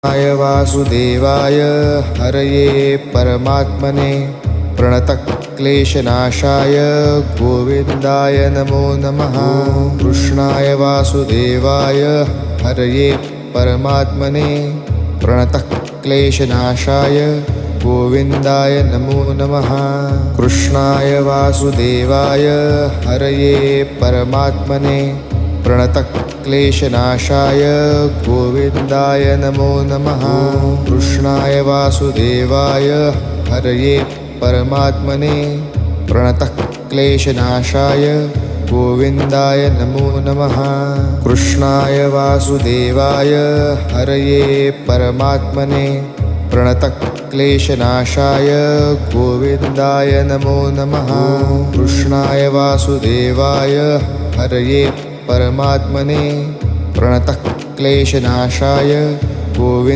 कृष्णाय वासुदेवाय हरये परमात्मने प्रणतक्लेशनाशाय गोविन्दाय नमो नमः। कृष्णाय वासुदेवाय हरये परमात्मने प्रणतक्लेशनाशाय गोविन्दाय नमो नमः। कृष्णाय वासुदेवाय हरये परमात्मने प्रणतक्लेशनाशाय गोविन्दाय नमो नमः। कृष्णाय वासुदेवाय हरये परमात्मने प्रणतक्लेशनाशाय गोविन्दाय नमो नमः। कृष्णाय वासुदेवाय हरये परमात्मने प्रणतक्लेशनाशाय गोविन्दाय नमो नमः। कृष्णाय वासुदेवाय हरये परमात्मने प्रणतक्लेशनाशाय गोविन्दाय